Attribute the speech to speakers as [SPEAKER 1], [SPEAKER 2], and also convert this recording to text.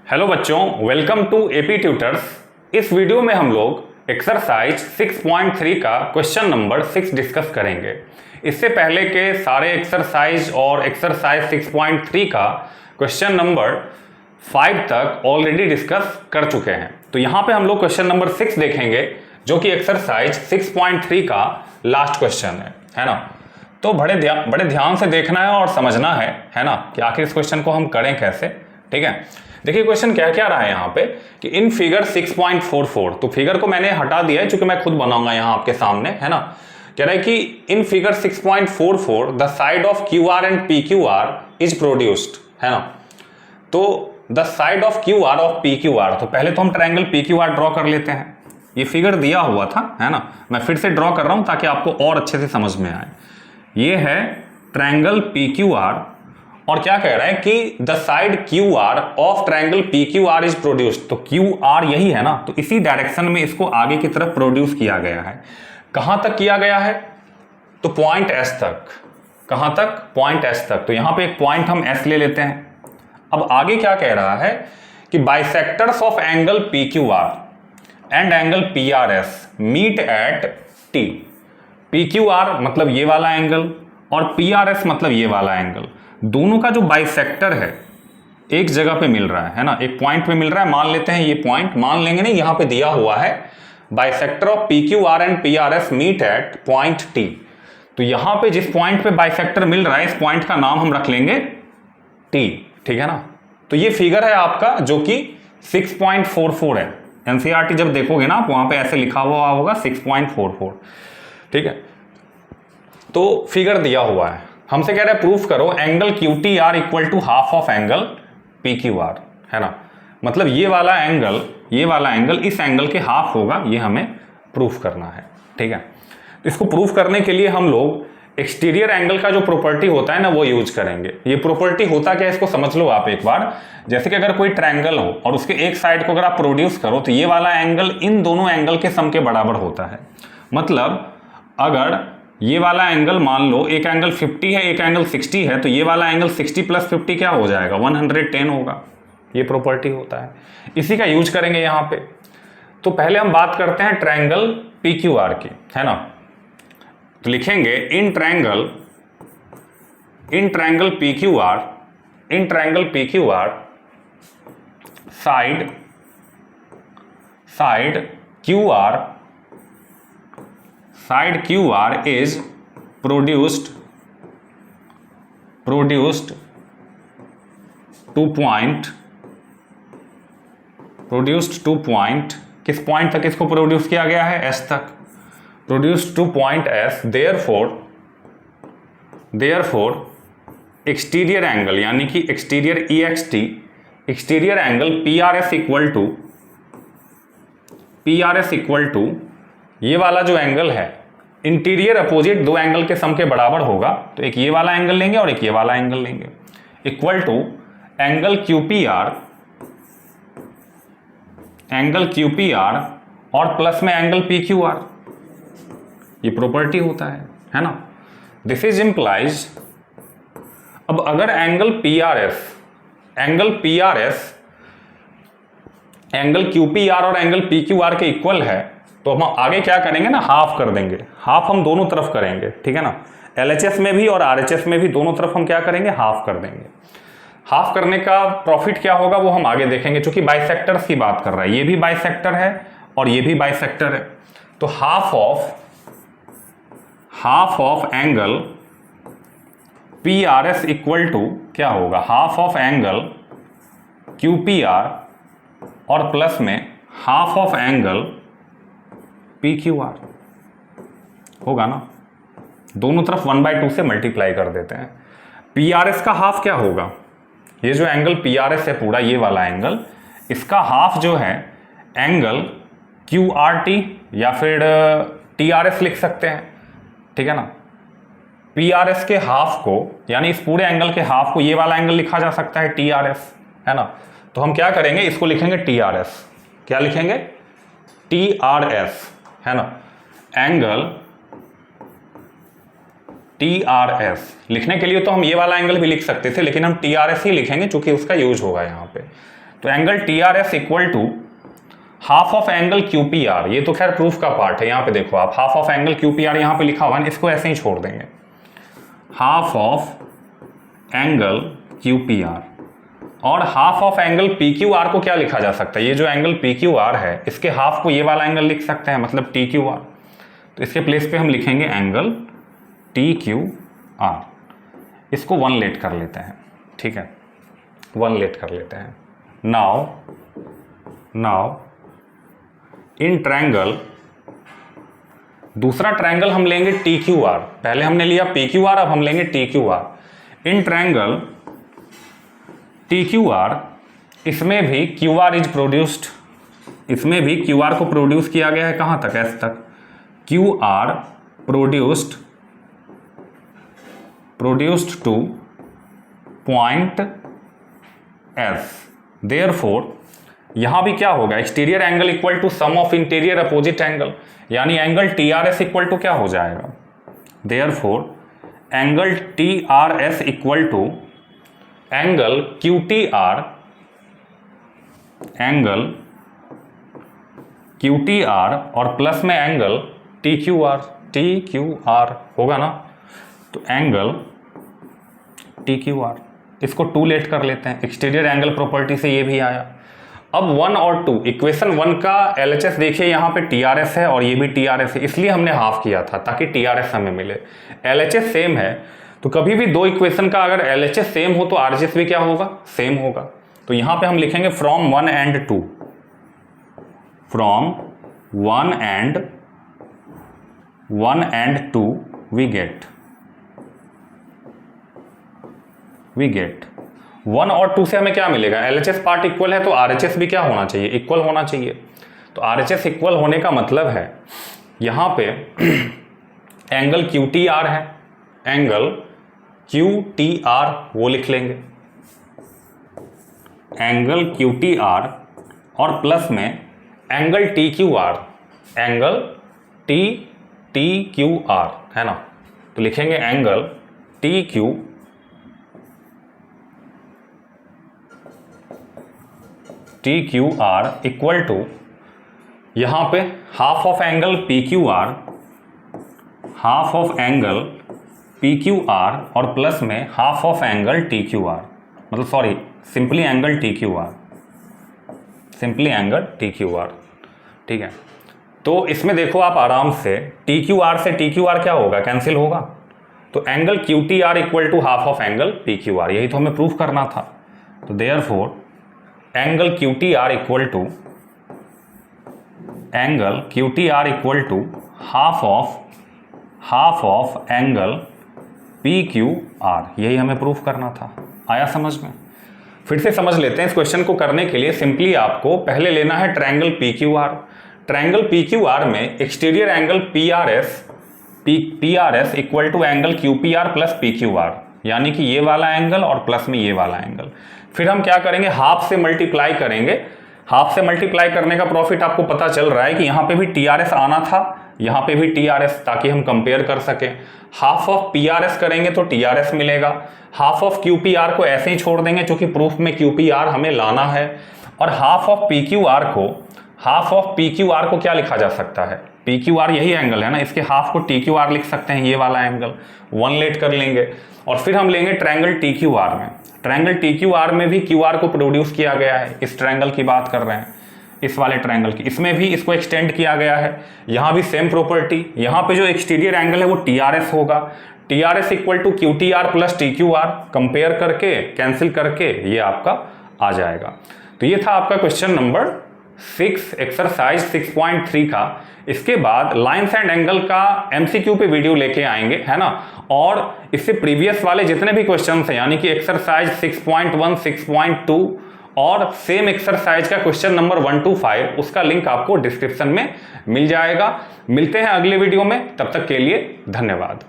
[SPEAKER 1] Hello बच्चों, welcome to AP tutors. इस video में हम लोग एक्सरसाइज 6.3 का क्वेश्चन नंबर 6 डिस्कस करेंगे। इससे पहले के सारे एक्सरसाइज और एक्सरसाइज 6.3 का क्वेश्चन नंबर 5 तक ऑलरेडी डिस्कस कर चुके हैं। तो यहाँ पे हम लोग क्वेश्चन नंबर 6 देखेंगे जो कि एक्सरसाइज 6.3 का लास्ट क्वेश्चन है ना। तो बड़े ध्यान से देखना है और समझना है ना, कि आखिर इस क्वेश्चन को हम करें कैसे। ठीक है, देखिए क्वेश्चन क्या क्या रहा है यहाँ पे कि इन फिगर 6.44, तो फिगर को मैंने हटा दिया है क्योंकि मैं खुद बनाऊंगा यहाँ आपके सामने, है ना। कह रहा है कि in figure 6.44 the side of Q R and P Q R is produced, है ना। तो the side of Q R of P Q are, तो पहले तो हम triangle P Q are draw कर लेते हैं। ये फिगर दिया हुआ था, है ना, मैं फिर से ड्रॉ कर रहा हूं ताकि आपको और अच्छे से समझ में आए। ये है ट्रायंगल पी क्यू आर और क्या कह रहा है कि the side Q are of triangle P Q R is produced. तो क्यू आर यही है ना, तो इसी डायरेक्शन में इसको आगे की तरफ प्रोड्यूस किया गया है। कहां तक किया गया है? तो पॉइंट एस तक। कहां तक? पॉइंट एस तक। तो यहां पे एक पॉइंट हम एस ले लेते हैं। अब आगे क्या कह रहा है कि bisectors of angle P Q R and angle P R S meet at T. P Q R मतलब ये वाला एंगल और पी आर एस मतलब ये वाला एंगल, दोनों का जो बाइसेक्टर है एक जगह पे मिल रहा है ना, एक पॉइंट पे मिल रहा है। मान लेते हैं ये पॉइंट, मान लेंगे नहीं, यहां पे दिया हुआ है bisector of P Q R and P R S meet at point T. तो यहां पे जिस पॉइंट पे बाइसेक्टर मिल रहा है इस पॉइंट का नाम हम रख लेंगे टी, ठीक है ना। तो ये फिगर है आपका जो कि 6.44 है। एनसीईआरटी जब देखोगे ना आप वहां पे ऐसे लिखा हुआ होगा 6.44, ठीक है। तो फिगर दिया हुआ है, हमसे कह रहा है प्रूफ करो angle Q T R equal to half of angle P Q R, है ना। मतलब ये वाला एंगल इस एंगल के हाफ होगा, ये हमें प्रूफ करना है, ठीक है। तो इसको प्रूफ करने के लिए हम लोग एक्सटीरियर एंगल का जो प्रॉपर्टी होता है ना वो यूज करेंगे। ये प्रॉपर्टी होता क्या है इसको समझ लो आप एक बार। जैसे कि अगर कोई ट्रायंगल हो और उसके एक साइड को अगर आप प्रोड्यूस करो तो ये वाला एंगल इन दोनों एंगल के सम के बराबर होता है। मतलब अगर ये वाला एंगल मान लो एक एंगल 50 है एक एंगल 60 है, तो ये वाला एंगल 60 प्लस 50 क्या हो जाएगा? 110 होगा। ये प्रॉपर्टी होता है, इसी का यूज करेंगे यहाँ पे। तो पहले हम बात करते हैं ट्रायंगल पी क्यू आर की, है ना। तो लिखेंगे in triangle P Q R side Q R is produced to point, किस पॉइंट तक इसको प्रोड्यूस किया गया है? एस तक। Produced to point S, therefore exterior angle यानी कि exterior EXT, exterior angle PRS equal to ये वाला जो एंगल है इंटीरियर अपोजिट दो एंगल के सम के बराबर होगा। तो एक ये वाला एंगल लेंगे और एक ये वाला एंगल लेंगे, इक्वल टू एंगल QPR और प्लस में एंगल PQR। ये प्रॉपर्टी होता है ना। दिस इज इंप्लाइज, अब अगर एंगल QPR और एंगल PQR के इक्वल है तो हम आगे क्या करेंगे ना, हाफ कर देंगे। हाफ हम दोनों तरफ करेंगे, ठीक है ना। LHS में भी और RHS में भी दोनों तरफ हम क्या करेंगे? हाफ कर देंगे। हाफ करने का प्रॉफिट क्या होगा वो हम आगे देखेंगे, क्योंकि बाइसेक्टर्स की बात कर रहा है। ये भी बाइसेक्टर है और ये भी बाइसेक्टर है। तो half of angle PRS equal to क्या होगा? हाफ ऑफ एंगल QPR और प्लस में हाफ ऑफ एंगल PQR होगा ना। दोनों तरफ 1/2 से मल्टीप्लाई कर देते हैं। PRS का हाफ क्या होगा? ये जो एंगल PRS है पूरा ये वाला एंगल, इसका हाफ जो है एंगल QRT या फिर TRS लिख सकते हैं, ठीक है ना। PRS के हाफ को यानी इस पूरे एंगल के हाफ को ये वाला एंगल लिखा जा सकता है TRS, है ना। तो हम क्या करेंगे, इसको लिखेंगे TRS। क्या लिखेंगे? TRS, है ना। एंगल TRS लिखने के लिए तो हम ये वाला एंगल भी लिख सकते थे, लेकिन हम TRS ही लिखेंगे क्योंकि उसका यूज होगा यहाँ पे। तो angle T R S equal to half of angle Q P R. ये तो खैर प्रूफ का पार्ट है, यहाँ पे देखो आप half of angle Q P are यहाँ पे लिखा हुआ है, इसको ऐसे ही छोड़ देंगे। Half of angle Q P R और half of angle P Q R को क्या लिखा जा सकता है, ये जो एंगल पी क्यू आर है इसके हाफ को ये वाला एंगल लिख सकते हैं, मतलब टी क्यू आर। तो इसके प्लेस पे हम लिखेंगे एंगल टी क्यू आर। इसको 1 लेट कर लेते हैं, ठीक है, 1 लेट कर लेते हैं। नाउ इन ट्रायंगल, दूसरा ट्रायंगल हम लेंगे टी क्यू आर। पहले हमने लिया पी क्यू आर, अब हम लेंगे T Q are. In triangle T Q are, इसमें भी क्यू आर इज प्रोड्यूस्ड, इसमें भी क्यू आर को प्रोड्यूस किया गया है कहाँ तक, एस तक। Q R produced to point S. Therefore यहां भी क्या होगा, exterior angle equal to sum of interior opposite angle, यानी angle T R S equal to क्या हो जाएगा, therefore angle T R S equal to angle Q T R, angle Q T R और plus में angle T Q R होगा ना। तो angle T Q are, इसको 2 लेट कर लेते हैं, एक्सटीरियर एंगल प्रॉपर्टी से ये भी आया। अब 1 और 2, इक्वेशन 1 का LHS देखिए यहाँ पे TRS है और ये भी TRS है, इसलिए हमने हाफ किया था ताकि TRS हमें मिले। LHS सेम है तो कभी भी 2 इक्वेशन का अगर LHS सेम हो तो RHS भी क्या होगा, सेम होगा। तो यहाँ पे हम लिखेंगे from 1 and 2, from 1 and 2 we get 1 और 2 से हमें क्या मिलेगा, LHS पार्ट इक्वल है तो RHS भी क्या होना चाहिए, इक्वल होना चाहिए। तो RHS इक्वल होने का मतलब है यहाँ पे एंगल QTR है, एंगल QTR वो लिख लेंगे, एंगल QTR और प्लस में एंगल TQR, एंगल TQR है ना। तो लिखेंगे एंगल TQR इक्वल टू यहाँ पे half of angle PQR, half of angle PQR और प्लस में हाफ ऑफ एंगल TQR, मतलब sorry simply angle TQR, simply angle TQR, ठीक है। तो इसमें देखो आप आराम से TQR से TQR क्या होगा, कैंसिल होगा। तो angle QTR equal to half of angle PQR, यही तो हमें प्रूफ करना था। तो therefore angle QTR equal to half of angle PQR, यही हमें प्रूफ करना था। आया समझ में? फिर से समझ लेते हैं। इस क्वेश्चन को करने के लिए सिंपली आपको पहले लेना है ट्रायंगल PQR। ट्रायंगल PQR में exterior angle PRS equal to angle QPR plus PQR, यानी कि ये वाला एंगल और प्लस में ये वाला एंगल। फिर हम क्या करेंगे, हाफ से मल्टीप्लाई करेंगे। हाफ से मल्टीप्लाई करने का प्रॉफिट आपको पता चल रहा है कि यहाँ पे भी TRS आना था, यहाँ पे भी TRS, ताकि हम कंपेयर कर सकें। हाफ ऑफ PRS करेंगे तो TRS मिलेगा, हाफ ऑफ QPR को ऐसे ही छोड़ देंगे क्योंकि प्रूफ में QPR हमें लाना है, और हाफ ऑफ PQR को क्या लिखा जा सकता है, PQR यही एंगल है ना, इसके हाफ को TQR लिख सकते हैं, ये वाला एंगल 1 लेट कर लेंगे। और फिर हम लेंगे ट्रायंगल TQR में। ट्रायंगल TQR में भी QR को प्रोड्यूस किया गया है, इस ट्रायंगल की बात कर रहे हैं, इस वाले ट्रायंगल की, इसमें भी इसको एक्सटेंड किया गया है। यहाँ भी सेम प्रॉपर्टी, यहाँ पे जो एक्सटीरियर एंगल है वो TRS होगा, TRS equal to QTR plus TQR, compare करके कैंसिल करके ये आपका आ जाएगा। तो ये था आपका क्वेश्चन नंबर 6 एक्सरसाइज 6.3 का। इसके बाद लाइन्स एंड एंगल का MCQ पे वीडियो लेके आएंगे, है ना। और इससे प्रीवियस वाले जितने भी क्वेश्चन हैं, यानी कि एक्सरसाइज 6.1, 6.2 और सेम एक्सरसाइज का क्वेश्चन नंबर 1 to 5, उसका लिंक आपको डिस्क्रिप्शन में मिल जाएगा। मिलते हैं अगले वीडियो में, तब तक के लिए धन्यवाद।